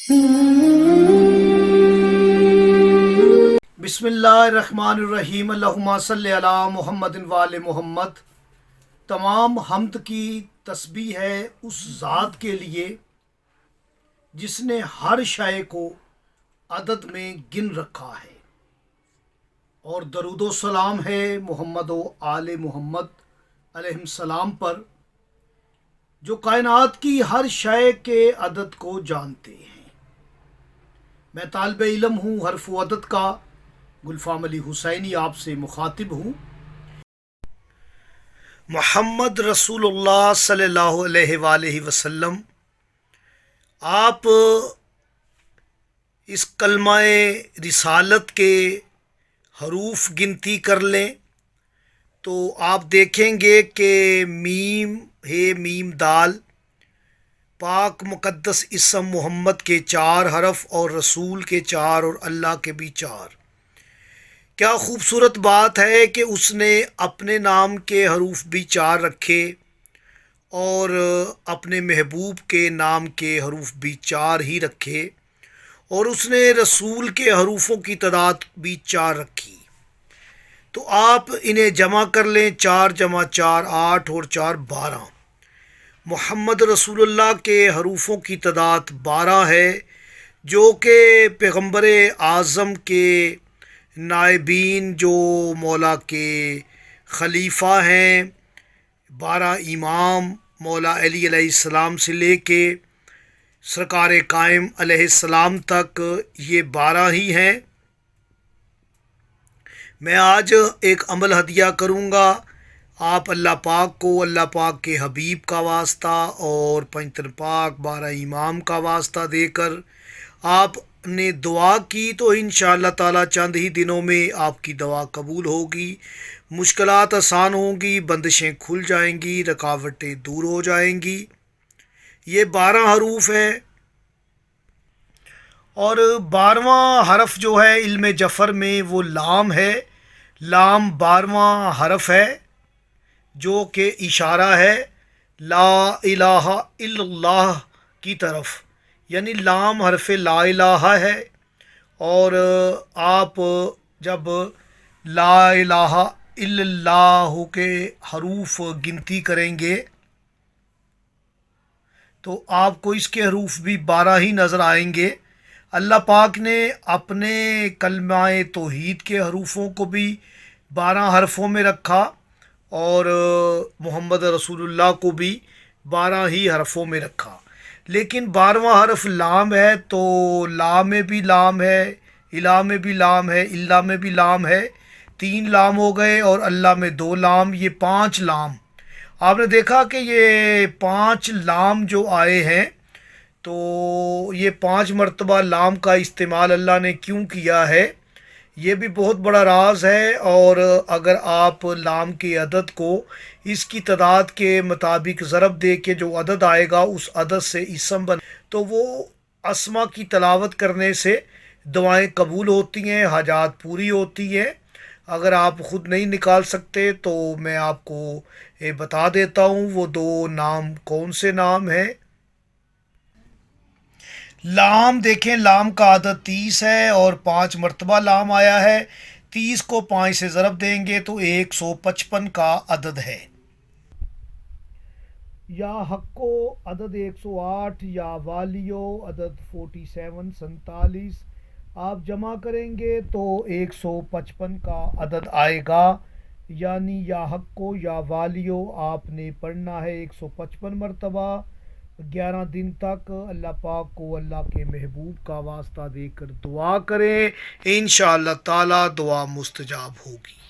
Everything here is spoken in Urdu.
بسم اللہ الرحمن الرحیم، اللہم صلی علی محمد وآل محمد۔ تمام حمد کی تسبیح ہے اس ذات کے لیے جس نے ہر شے کو عدد میں گن رکھا ہے، اور درود و سلام ہے محمد و آل محمد علیہ السلام پر، جو کائنات کی ہر شے کے عدد کو جانتے ہیں۔ میں طالب علم ہوں حرف و عدد کا، گلفام علی حسینی آپ سے مخاطب ہوں۔ محمد رسول اللہ صلی اللہ علیہ وآلہ وسلم، آپ اس کلمہ رسالت کے حروف گنتی کر لیں تو آپ دیکھیں گے کہ میم ہے، میم دال، پاک مقدس اسم محمد کے 4 حرف اور رسول کے 4 اور اللہ کے بھی 4۔ کیا خوبصورت بات ہے کہ اس نے اپنے نام کے حروف بھی 4 رکھے اور اپنے محبوب کے نام کے حروف بھی 4 ہی رکھے، اور اس نے رسول کے حروفوں کی تعداد بھی 4 رکھی۔ تو آپ انہیں جمع کر لیں، 4 جمع 4 8 اور 4 12۔ محمد رسول اللہ کے حروفوں کی تعداد 12 ہے، جو کہ پیغمبر اعظم کے نائبین، جو مولا کے خلیفہ ہیں، 12 امام مولا علی علیہ السلام سے لے کے سرکار قائم علیہ السلام تک، یہ 12 ہی ہیں۔ میں آج ایک عمل ہدیہ کروں گا، آپ اللہ پاک کو، اللہ پاک کے حبیب کا واسطہ اور پنجتن پاک 12 امام کا واسطہ دے کر آپ نے دعا کی تو انشاءاللہ تعالی چند ہی دنوں میں آپ کی دعا قبول ہوگی، مشکلات آسان ہوں گی، بندشیں کھل جائیں گی، رکاوٹیں دور ہو جائیں گی۔ یہ 12 حروف ہیں، اور 12واں حرف جو ہے علم جفر میں وہ لام ہے۔ لام 12واں حرف ہے، جو کہ اشارہ ہے لا الہ الا اللہ کی طرف، یعنی لام حرف لا الہ ہے۔ اور آپ جب لا الہ الا اللہ کے حروف گنتی کریں گے تو آپ کو اس کے حروف بھی 12 ہی نظر آئیں گے۔ اللہ پاک نے اپنے کلمہ توحید کے حروفوں کو بھی 12 حرفوں میں رکھا، اور محمد رسول اللہ کو بھی 12 ہی حرفوں میں رکھا، لیکن 12واں حرف لام ہے، تو لا میں بھی لام ہے، الہ میں بھی لام ہے، اللہ میں بھی لام ہے، 3 لام ہو گئے، اور اللہ میں 2 لام، یہ 5 لام۔ آپ نے دیکھا کہ یہ 5 لام جو آئے ہیں، تو یہ 5 مرتبہ لام کا استعمال اللہ نے کیوں کیا ہے، یہ بھی بہت بڑا راز ہے۔ اور اگر آپ لام کے عدد کو اس کی تعداد کے مطابق ضرب دے کے جو عدد آئے گا اس عدد سے اسم بن، تو وہ اسما کی تلاوت کرنے سے دعائیں قبول ہوتی ہیں، حاجات پوری ہوتی ہیں۔ اگر آپ خود نہیں نکال سکتے تو میں آپ کو بتا دیتا ہوں وہ 2 نام کون سے نام ہیں۔ لام دیکھیں، لام کا عدد 30 ہے اور 5 مرتبہ لام آیا ہے، 30 کو 5 سے ضرب دیں گے تو 155 کا عدد ہے۔ یا حقو عدد 108، یا والیو عدد 47 47، آپ جمع کریں گے تو 155 کا عدد آئے گا، یعنی یا حقو یا والیو آپ نے پڑھنا ہے 155 مرتبہ 11 دن تک۔ اللہ پاک کو اللہ کے محبوب کا واسطہ دے کر دعا کریں، انشاءاللہ تعالی دعا مستجاب ہوگی۔